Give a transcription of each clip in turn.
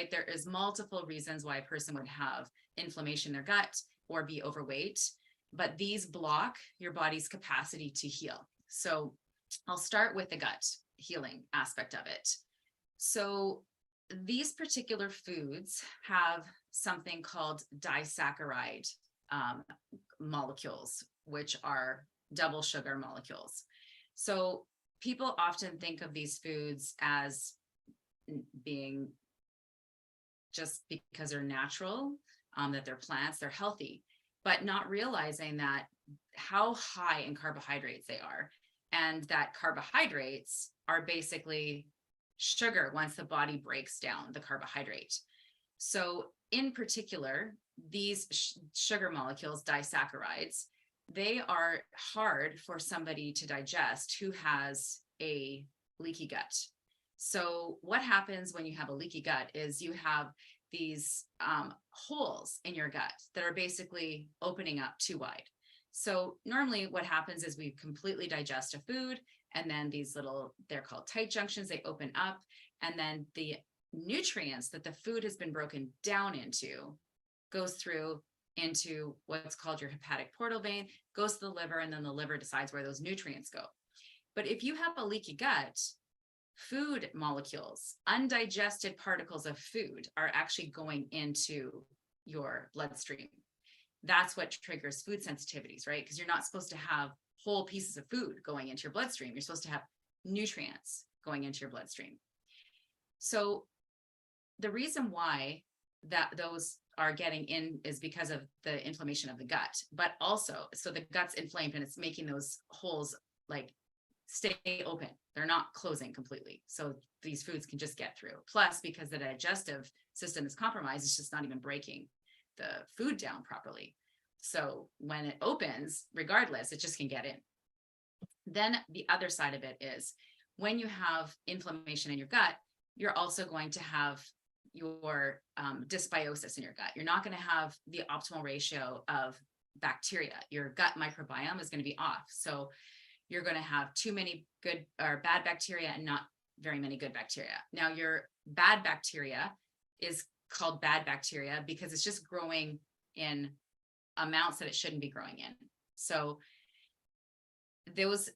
right? There is multiple reasons why a person would have inflammation in their gut or be overweight, but these block your body's capacity to heal. So I'll start with the gut healing aspect of it. So these particular foods have something called disaccharide molecules, which are double sugar molecules. So people often think of these foods as being just because they're natural, that they're plants, they're healthy, but not realizing that how high in carbohydrates they are, and that carbohydrates are basically sugar once the body breaks down the carbohydrate. So in particular, these sugar molecules, disaccharides, they are hard for somebody to digest who has a leaky gut. So what happens when you have a leaky gut is you have these holes in your gut that are basically opening up too wide. So normally what happens is we completely digest a food, and then these little, they're called tight junctions, they open up, and then the nutrients that the food has been broken down into goes through into what's called your hepatic portal vein, goes to the liver, and then the liver decides where those nutrients go. But if you have a leaky gut, food molecules, undigested particles of food are actually going into your bloodstream. That's what triggers food sensitivities, right? Because you're not supposed to have whole pieces of food going into your bloodstream. You're supposed to have nutrients going into your bloodstream. So the reason why that those are getting in is because of the inflammation of the gut, but also, so the gut's inflamed and it's making those holes like stay open. They're not closing completely. So these foods can just get through. Plus, because the digestive system is compromised, it's just not even breaking the food down properly. So when it opens, regardless, it just can get in. Then the other side of it is when you have inflammation in your gut, you're also going to have your dysbiosis in your gut. You're not going to have the optimal ratio of bacteria. Your gut microbiome is going to be off. So you're going to have too many good or bad bacteria and not very many good bacteria. Now, your bad bacteria is called bad bacteria because it's just growing in amounts that it shouldn't be growing in. So those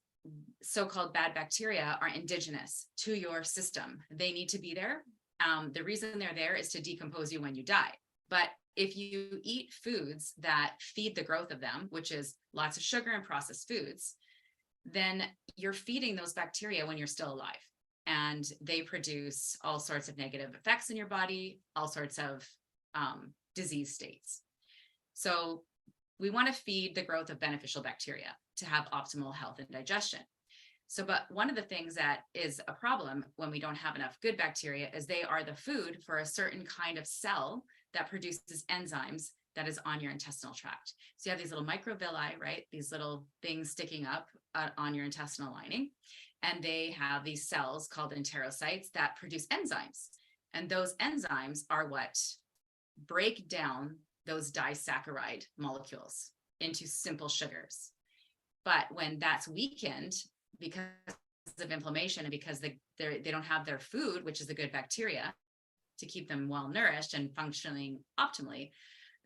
so-called bad bacteria are indigenous to your system. They need to be there. The reason they're there is to decompose you when you die. But if you eat foods that feed the growth of them, which is lots of sugar and processed foods, then you're feeding those bacteria when you're still alive. And they produce all sorts of negative effects in your body, all sorts of disease states. So we want to feed the growth of beneficial bacteria to have optimal health and digestion. So, but one of the things that is a problem when we don't have enough good bacteria is they are the food for a certain kind of cell that produces enzymes that is on your intestinal tract. So you have these little microvilli, right? These little things sticking up on your intestinal lining. And they have these cells called enterocytes that produce enzymes. And those enzymes are what break down those disaccharide molecules into simple sugars. But when that's weakened because of inflammation and because they don't have their food, which is the good bacteria, to keep them well nourished and functioning optimally,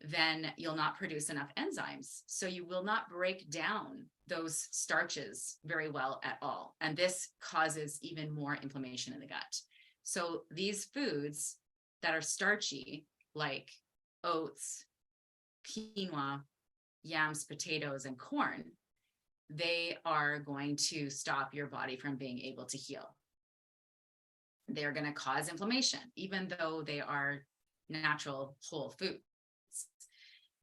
then you'll not produce enough enzymes. So you will not break down those starches very well at all. And this causes even more inflammation in the gut. So these foods that are starchy, like oats, quinoa, yams, potatoes, and corn, they are going to stop your body from being able to heal. They're going to cause inflammation, even though they are natural whole foods.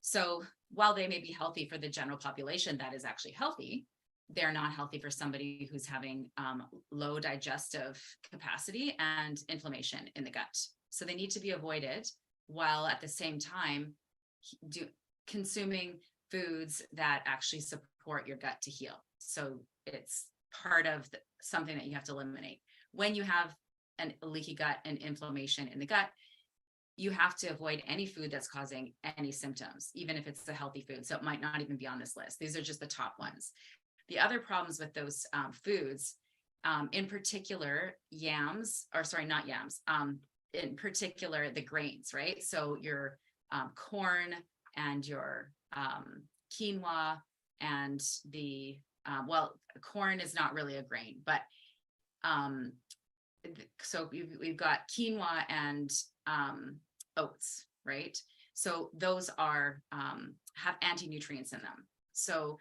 So while they may be healthy for the general population that is actually healthy, they're not healthy for somebody who's having low digestive capacity and inflammation in the gut. So they need to be avoided while at the same time consuming foods that actually support your gut to heal. So it's part of something that you have to eliminate. When you have a leaky gut and inflammation in the gut, you have to avoid any food that's causing any symptoms, even if it's a healthy food. So it might not even be on this list. These are just the top ones. The other problems with those foods, in particular, not yams, in particular, the grains, right? So your corn and your quinoa and the, well, corn is not really a grain, but um, so we've got quinoa and oats, right? So those are have anti-nutrients in them. So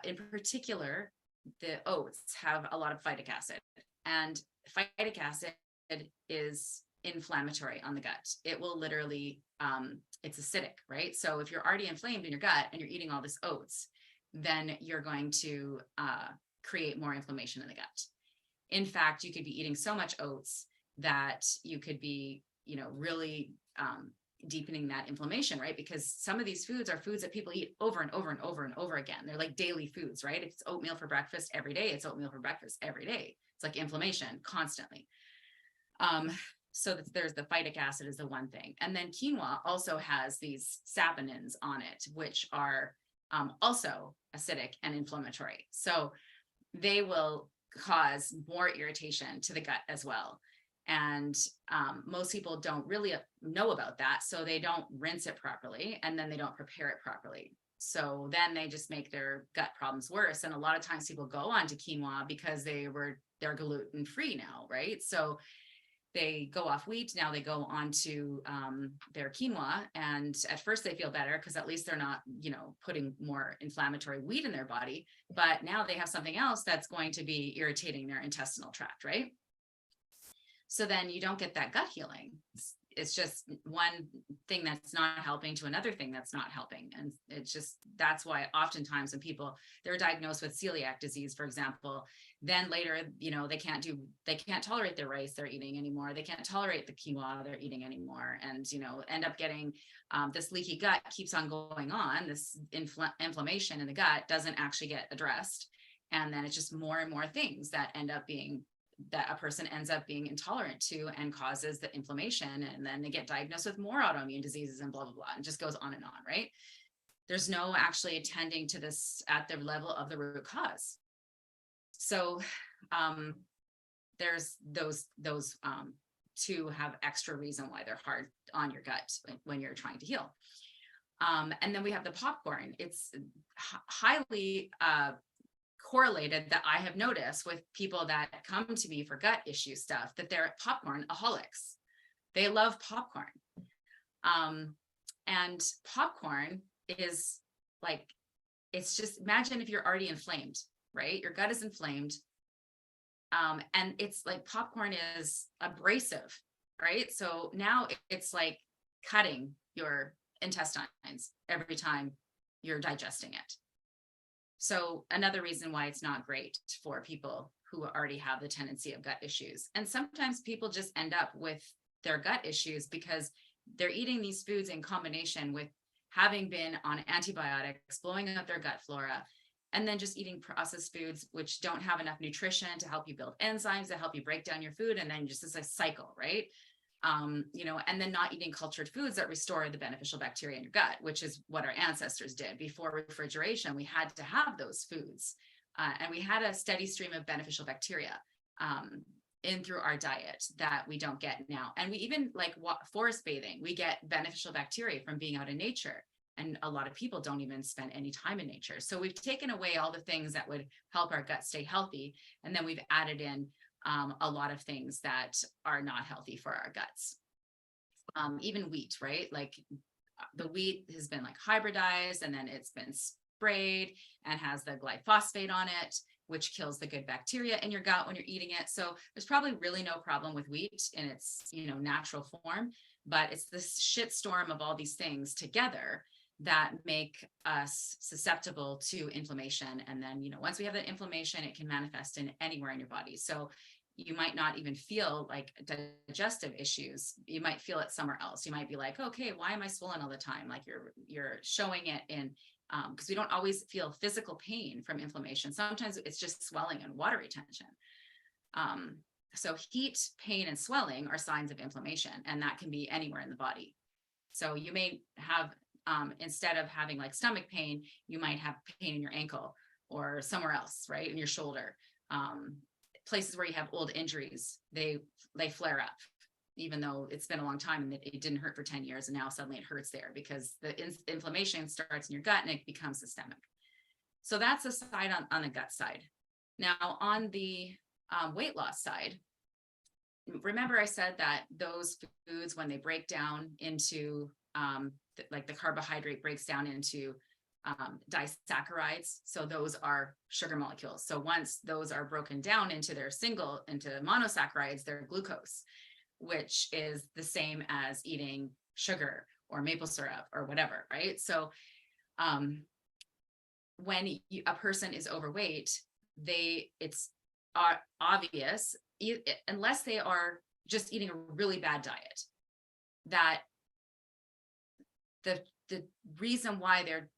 in particular, the oats have a lot of phytic acid, and phytic acid is inflammatory on the gut. It will literally, it's acidic, right? So if you're already inflamed in your gut and you're eating all this oats, then you're going to create more inflammation in the gut. In fact, you could be eating so much oats that you could be, really deepening that inflammation, right? Because some of these foods are foods that people eat over and over and over and over again. They're like daily foods, right? If it's oatmeal for breakfast every day, it's oatmeal for breakfast every day. It's like inflammation constantly. So there's the phytic acid is the one thing. And then quinoa also has these saponins on it, which are also acidic and inflammatory. So they will cause more irritation to the gut as well. And most people don't really know about that. So they don't rinse it properly, and then they don't prepare it properly. So then they just make their gut problems worse. And a lot of times people go on to quinoa because they're gluten free now, right? So they go off wheat. Now they go on to their quinoa. And at first they feel better because at least they're not, putting more inflammatory wheat in their body. But now they have something else that's going to be irritating their intestinal tract, right? So then you don't get that gut healing. It's just one thing that's not helping to another thing that's not helping. And it's just, that's why oftentimes when they're diagnosed with celiac disease, for example, then later, they can't tolerate the rice they're eating anymore. They can't tolerate the quinoa they're eating anymore. And, end up getting this leaky gut keeps on going on. This inflammation in the gut doesn't actually get addressed. And then it's just more and more things that that a person ends up being intolerant to and causes the inflammation. And then they get diagnosed with more autoimmune diseases and blah, blah, blah, and just goes on, right? There's no actually attending to this at the level of the root cause. So there's those two have extra reason why they're hard on your gut when you're trying to heal. And then we have the popcorn. It's highly correlated that I have noticed with people that come to me for gut issue stuff, that they're popcorn-aholics. They love popcorn. And popcorn is like, it's just, imagine if you're already inflamed, right? Your gut is inflamed. And it's like popcorn is abrasive, right? So now it's like cutting your intestines every time you're digesting it. So another reason why it's not great for people who already have the tendency of gut issues. And sometimes people just end up with their gut issues because they're eating these foods in combination with having been on antibiotics, blowing up their gut flora, and then just eating processed foods, which don't have enough nutrition to help you build enzymes that help you break down your food. And then just as a cycle, right? And then not eating cultured foods that restore the beneficial bacteria in your gut, which is what our ancestors did. Before refrigeration, we had to have those foods. And we had a steady stream of beneficial bacteria in through our diet that we don't get now. And we even forest bathing, we get beneficial bacteria from being out in nature. And a lot of people don't even spend any time in nature. So we've taken away all the things that would help our gut stay healthy. And then we've added in a lot of things that are not healthy for our guts. Even wheat, right? Like the wheat has been like hybridized and then it's been sprayed and has the glyphosate on it, which kills the good bacteria in your gut when you're eating it. So there's probably really no problem with wheat in its, natural form, but it's this shitstorm of all these things together that make us susceptible to inflammation. And then, once we have that inflammation, it can manifest in anywhere in your body. So you might not even feel like digestive issues. You might feel it somewhere else. You might be like, okay, why am I swollen all the time? Like you're showing it in, because we don't always feel physical pain from inflammation. Sometimes it's just swelling and water retention. So heat, pain, and swelling are signs of inflammation, and that can be anywhere in the body. So you may have, instead of having like stomach pain, you might have pain in your ankle or somewhere else, right? In your shoulder. Places where you have old injuries, they flare up. even though it's been a long time and it didn't hurt for 10 years. And now suddenly it hurts there because the inflammation starts in your gut and it becomes systemic. So that's the side on the gut side. Now on the weight loss side, remember I said that those foods, when they break down into like the carbohydrate breaks down into disaccharides. So those are sugar molecules. So once those are broken down into monosaccharides, they're glucose, which is the same as eating sugar or maple syrup or whatever, right? So when a person is overweight, it's obvious, unless they are just eating a really bad diet, that the reason why they're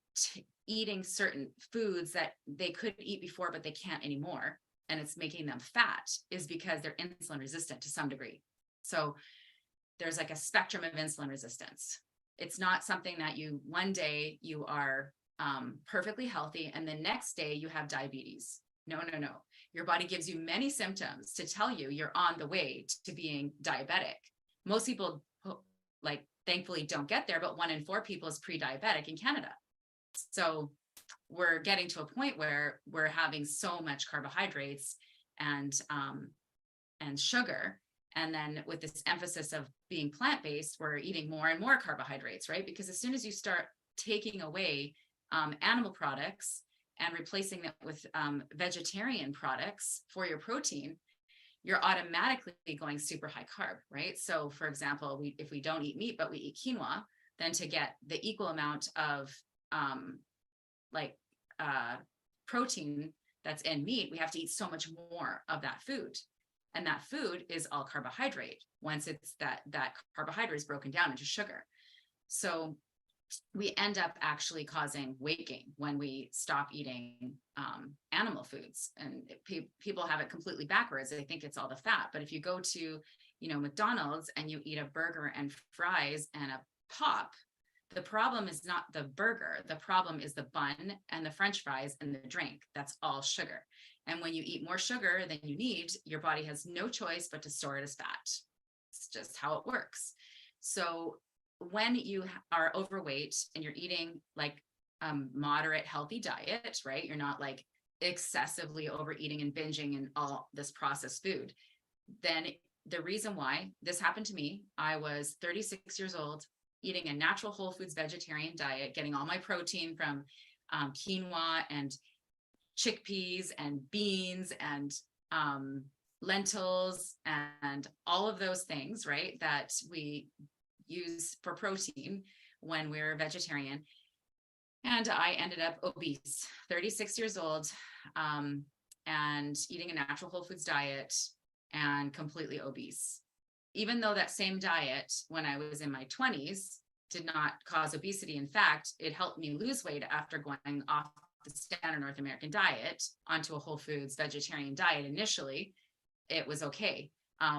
eating certain foods that they could eat before but they can't anymore, and it's making them fat, is because they're insulin resistant to some degree. So there's like a spectrum of insulin resistance. It's not something that one day you are perfectly healthy and the next day you have diabetes. No. Your body gives you many symptoms to tell you you're on the way to being diabetic. Most people, like, thankfully don't get there, but 1 in 4 people is pre-diabetic in Canada. So we're getting to a point where we're having so much carbohydrates and sugar. And then with this emphasis of being plant-based, we're eating more and more carbohydrates, right? Because as soon as you start taking away animal products and replacing them with vegetarian products for your protein, you're automatically going super high carb, right? So for example, if we don't eat meat, but we eat quinoa, then to get the equal amount of protein that's in meat, we have to eat so much more of that food. And that food is all carbohydrate once it's that carbohydrate is broken down into sugar. So we end up actually causing weight gain when we stop eating animal foods. And people have it completely backwards. They think it's all the fat. But if you go to, McDonald's and you eat a burger and fries and a pop, the problem is not the burger. The problem is the bun and the French fries and the drink. That's all sugar. And when you eat more sugar than you need, your body has no choice but to store it as fat. It's just how it works. So when you are overweight and you're eating like a moderate healthy diet, right? You're not like excessively overeating and binging and all this processed food. Then the reason why this happened to me, I was 36 years old, eating a natural whole foods vegetarian diet, getting all my protein from quinoa and chickpeas and beans and lentils and all of those things, right, that we use for protein when we're vegetarian. And I ended up obese, 36 years old, and eating a natural whole foods diet and completely obese. Even though that same diet, when I was in my 20s, did not cause obesity. In fact, it helped me lose weight after going off the standard North American diet onto a whole foods vegetarian diet. Initially, it was okay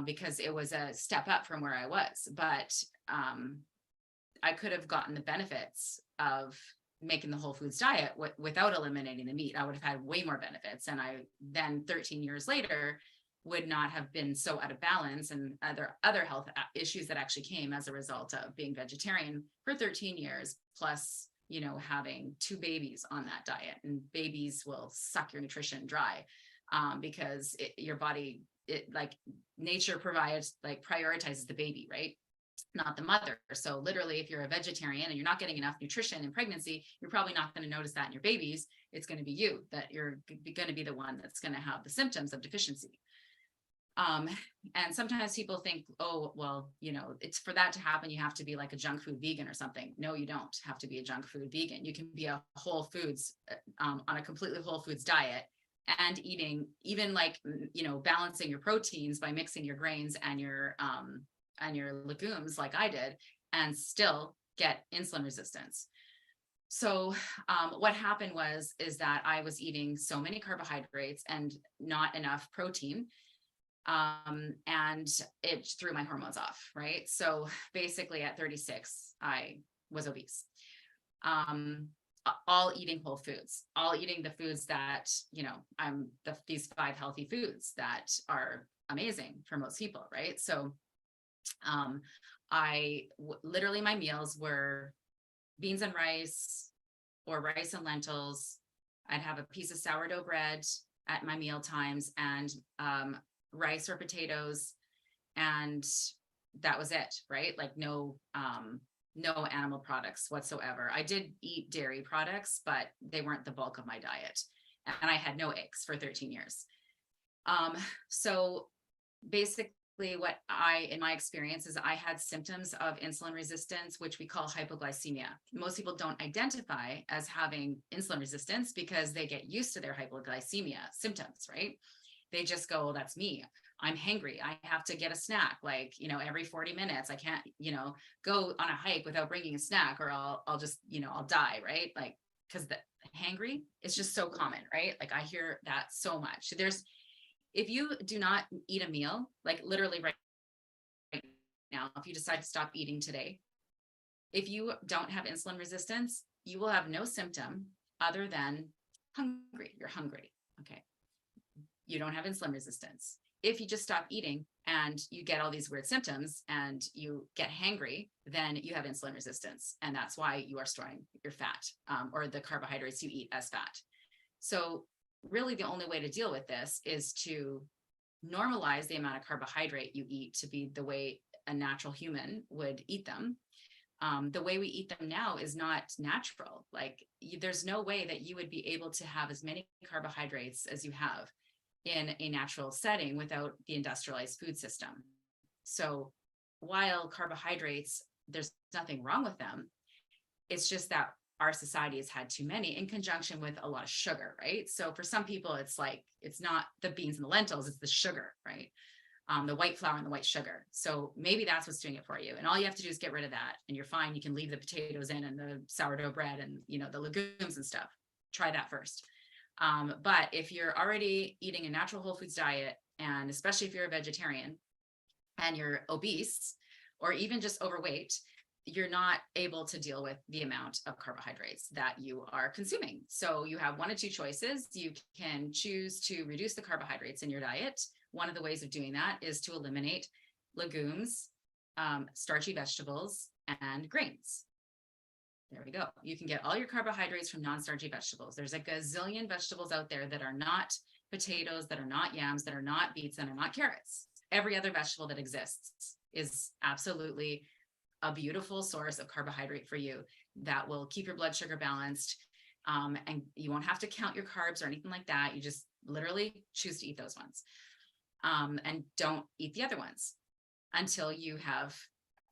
because it was a step up from where I was. But I could have gotten the benefits of making the whole foods diet without eliminating the meat. I would have had way more benefits. And I then 13 years later would not have been so out of balance, and other health issues that actually came as a result of being vegetarian for 13 years, plus, having 2 babies on that diet. And babies will suck your nutrition dry because your body, like nature prioritizes the baby, right? Not the mother. So literally, if you're a vegetarian and you're not getting enough nutrition in pregnancy, you're probably not going to notice that in your babies. It's going to be you, that you're going to be the one that's going to have the symptoms of deficiency. And sometimes people think, oh, well, it's for that to happen, you have to be like a junk food vegan or something. No, you don't have to be a junk food vegan. You can be a whole foods, on a completely whole foods diet, and eating, even balancing your proteins by mixing your grains and your legumes like I did, and still get insulin resistance. So what happened is that I was eating so many carbohydrates and not enough protein. And it threw my hormones off, right? So basically at 36, I was obese. All eating whole foods, all eating the foods that, these 5 healthy foods that are amazing for most people, right? So Literally my meals were beans and rice or rice and lentils. I'd have a piece of sourdough bread at my meal times, and rice or potatoes, and that was it, right? Like no animal products whatsoever. I did eat dairy products, but they weren't the bulk of my diet. And I had no eggs for 13 years. So basically in my experience is I had symptoms of insulin resistance, which we call hypoglycemia. Most people don't identify as having insulin resistance because they get used to their hypoglycemia symptoms, right? They just go, oh, that's me. I'm hangry. I have to get a snack, like, every 40 minutes. I can't, go on a hike without bringing a snack, or I'll just, I'll die, right? Like, because the hangry is just so common, right? Like I hear that so much. If you do not eat a meal, like literally right now, if you decide to stop eating today, if you don't have insulin resistance, you will have no symptom other than hungry. You're hungry. Okay. You don't have insulin resistance. If you just stop eating and you get all these weird symptoms and you get hangry, then you have insulin resistance. And that's why you are storing your fat, or the carbohydrates you eat as fat. So really the only way to deal with this is to normalize the amount of carbohydrate you eat to be the way a natural human would eat them. The way we eat them now is not natural. Like there's no way that you would be able to have as many carbohydrates as you have in a natural setting without the industrialized food system. So while carbohydrates, there's nothing wrong with them, it's just that our society has had too many in conjunction with a lot of sugar, right? So for some people, it's like, it's not the beans and the lentils, it's the sugar, right? The white flour and the white sugar. So maybe that's what's doing it for you. And all you have to do is get rid of that and you're fine. You can leave the potatoes in and the sourdough bread and, the legumes and stuff. Try that first. But if you're already eating a natural whole foods diet, and especially if you're a vegetarian and you're obese or even just overweight, you're not able to deal with the amount of carbohydrates that you are consuming. So you have one of two choices. You can choose to reduce the carbohydrates in your diet. One of the ways of doing that is to eliminate legumes, starchy vegetables, and grains. There we go. You can get all your carbohydrates from non-starchy vegetables. There's a gazillion vegetables out there that are not potatoes, that are not yams, that are not beets, that are not carrots. Every other vegetable that exists is absolutely a beautiful source of carbohydrate for you that will keep your blood sugar balanced. And you won't have to count your carbs or anything like that. You just literally choose to eat those ones. And don't eat the other ones until you have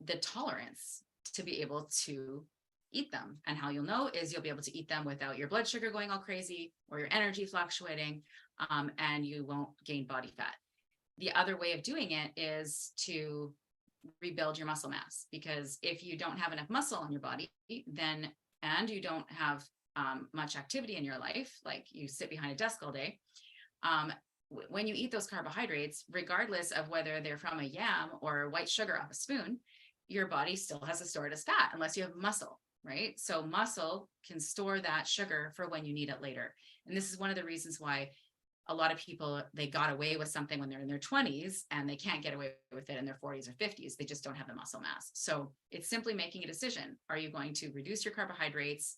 the tolerance to be able to eat them. And how you'll know is you'll be able to eat them without your blood sugar going all crazy or your energy fluctuating, and you won't gain body fat. The other way of doing it is to rebuild your muscle mass, because if you don't have enough muscle in your body, then, and you don't have much activity in your life, like you sit behind a desk all day, when you eat those carbohydrates, regardless of whether they're from a yam or white sugar off a spoon, your body still has to store it as fat unless you have muscle, right? So muscle can store that sugar for when you need it later. And this is one of the reasons why a lot of people, they got away with something when they're in their 20s and they can't get away with it in their 40s or 50s. They just don't have the muscle mass. So it's simply making a decision. Are you going to reduce your carbohydrates,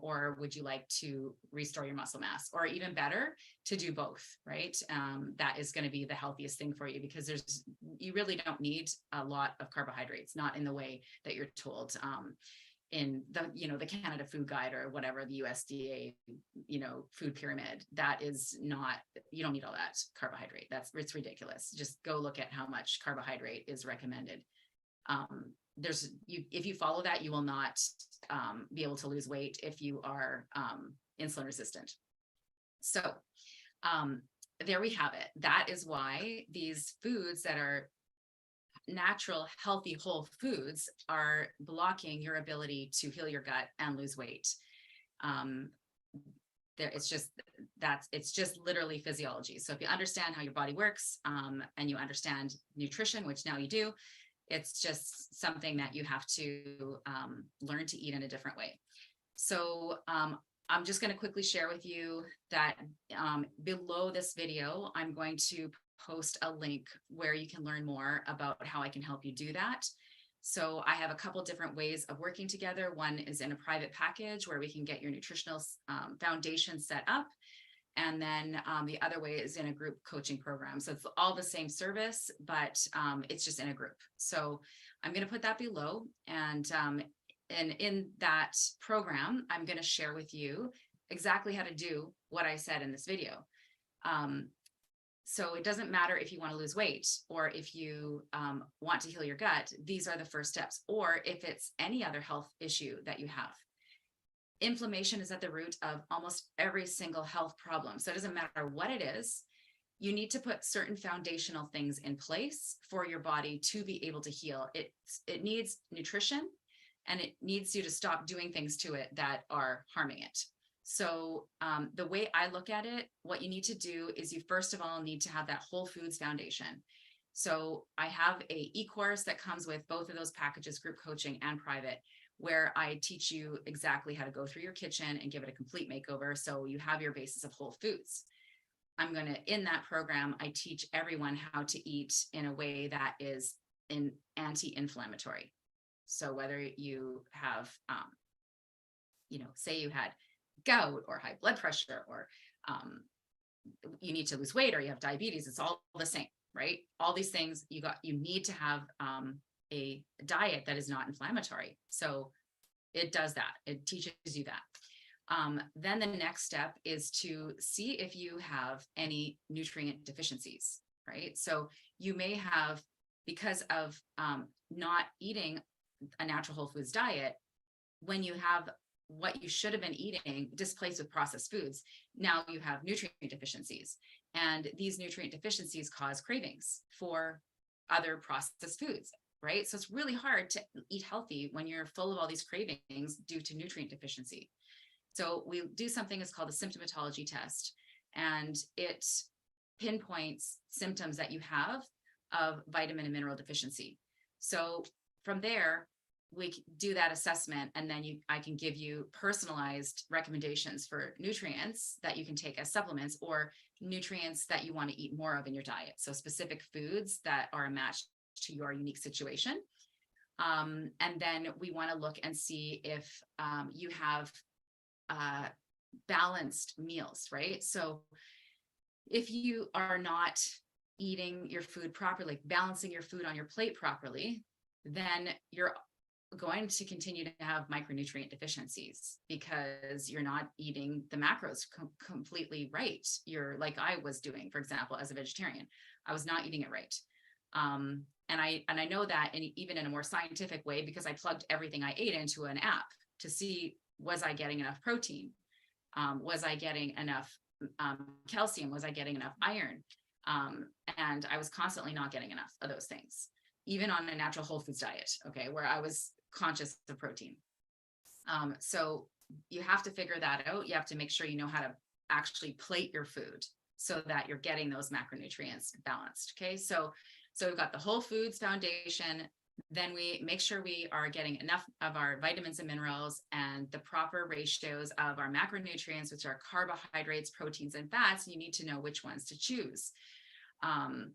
or would you like to restore your muscle mass? Or even better, to do both, right? That is going to be the healthiest thing for you, because you really don't need a lot of carbohydrates, not in the way that you're told in the Canada Food Guide or whatever, the USDA, food pyramid. That is not, you don't need all that carbohydrate. It's ridiculous. Just go look at how much carbohydrate is recommended. If you follow that, you will not be able to lose weight if you are insulin resistant. So there we have it. That is why these foods that are natural, healthy, whole foods are blocking your ability to heal your gut and lose weight. It's just literally physiology. So if you understand how your body works, and you understand nutrition, which now you do, it's just something that you have to learn to eat in a different way. So I'm just going to quickly share with you that below this video, I'm going to post a link where you can learn more about how I can help you do that. So I have a couple different ways of working together. One is in a private package where we can get your nutritional foundation set up. And then the other way is in a group coaching program. So it's all the same service, but it's just in a group. So I'm going to put that below. And in that program, I'm going to share with you exactly how to do what I said in this video. So it doesn't matter if you want to lose weight or if you want to heal your gut, these are the first steps, or if it's any other health issue that you have. Inflammation is at the root of almost every single health problem. So it doesn't matter what it is, you need to put certain foundational things in place for your body to be able to heal. It needs nutrition, and it needs you to stop doing things to it that are harming it. So the way I look at it, what you need to do is you first of all need to have that whole foods foundation. So I have a e-course that comes with both of those packages, group coaching and private, where I teach you exactly how to go through your kitchen and give it a complete makeover. So you have your basis of whole foods. In that program, I teach everyone how to eat in a way that is anti-inflammatory. So whether you have, say you had gout or high blood pressure, or you need to lose weight, or you have diabetes, it's all the same, right? All these things you need to have a diet that is not inflammatory. So it does that. It teaches you that. Then the next step is to see if you have any nutrient deficiencies, right? So you may have, because of not eating a natural whole foods diet, when you have what you should have been eating displaced with processed foods, now you have nutrient deficiencies. And these nutrient deficiencies cause cravings for other processed foods, right? So it's really hard to eat healthy when you're full of all these cravings due to nutrient deficiency. So we do something that's called a symptomatology test, and it pinpoints symptoms that you have of vitamin and mineral deficiency. So from there, we do that assessment, and then I can give you personalized recommendations for nutrients that you can take as supplements, or nutrients that you want to eat more of in your diet. So specific foods that are a match to your unique situation. And then we want to look and see if you have balanced meals, right? So if you are not eating your food properly, balancing your food on your plate properly, then you're going to continue to have micronutrient deficiencies because you're not eating the macros completely right. You're like I was doing, for example, as a vegetarian, I was not eating it right. And I know that, and even in a more scientific way, because I plugged everything I ate into an app to see, was I getting enough protein? Was I getting enough calcium? Was I getting enough iron? And I was constantly not getting enough of those things, even on a natural whole foods diet, okay, where I was conscious of protein. So you have to figure that out. You have to make sure you know how to actually plate your food so that you're getting those macronutrients balanced, okay? So we've got the whole foods foundation. Then we make sure we are getting enough of our vitamins and minerals and the proper ratios of our macronutrients, which are carbohydrates, proteins, and fats. You need to know which ones to choose.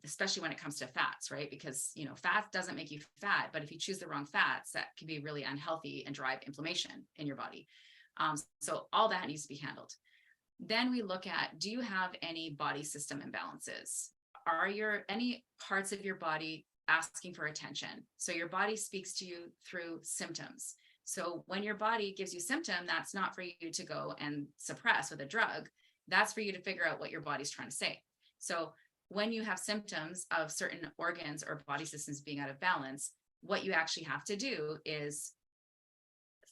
Especially when it comes to fats, right? Because, fat doesn't make you fat, but if you choose the wrong fats, that can be really unhealthy and drive inflammation in your body. So all that needs to be handled. Then we look at, do you have any body system imbalances? Are any parts of your body asking for attention? So your body speaks to you through symptoms. So when your body gives you symptom, that's not for you to go and suppress with a drug. That's for you to figure out what your body's trying to say. So when you have symptoms of certain organs or body systems being out of balance, what you actually have to do is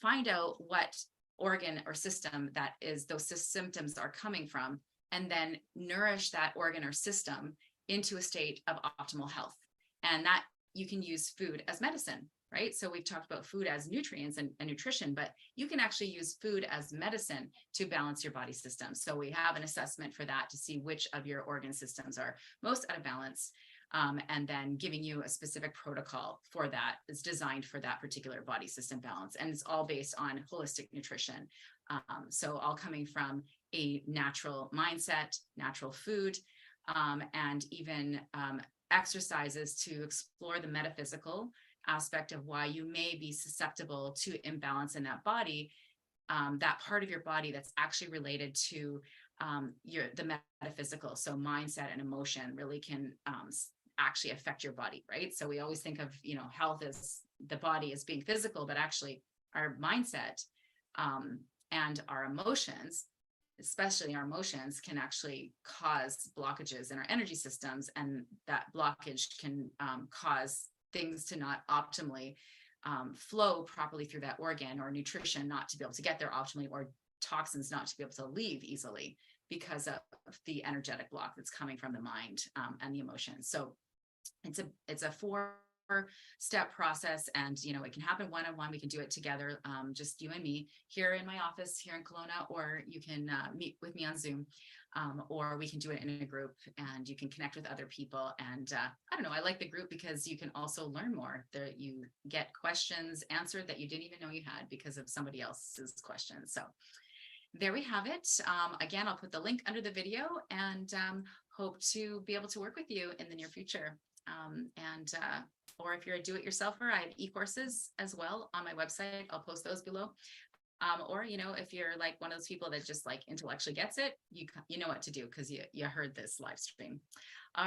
find out what organ or system that is those symptoms are coming from, and then nourish that organ or system into a state of optimal health. And that you can use food as medicine, right? So we've talked about food as nutrients and nutrition, but you can actually use food as medicine to balance your body system. So we have an assessment for that to see which of your organ systems are most out of balance, and then giving you a specific protocol for that is designed for that particular body system balance. And it's all based on holistic nutrition. So all coming from a natural mindset, natural food, and even exercises to explore the metaphysical aspect of why you may be susceptible to imbalance in that body, that part of your body that's actually related to the metaphysical. So mindset and emotion really can actually affect your body, right? So we always think of, health as the body as being physical, but actually our mindset and our emotions, especially our emotions, can actually cause blockages in our energy systems. And that blockage can cause things to not optimally flow properly through that organ, or nutrition not to be able to get there optimally, or toxins not to be able to leave easily because of the energetic block that's coming from the mind and the emotions. So it's a 4-step process, and it can happen one-on-one. We can do it together, just you and me here in my office here in Kelowna, or you can meet with me on Zoom, or we can do it in a group, and you can connect with other people. And I don't know, I like the group because you can also learn more there. You get questions answered that you didn't even know you had because of somebody else's questions. So there we have it. Again, I'll put the link under the video, and hope to be able to work with you in the near future. Or if you're a do-it-yourselfer, I have e-courses as well on my website. I'll post those below. Or, if you're like one of those people that just like intellectually gets it, you know what to do because you heard this live stream.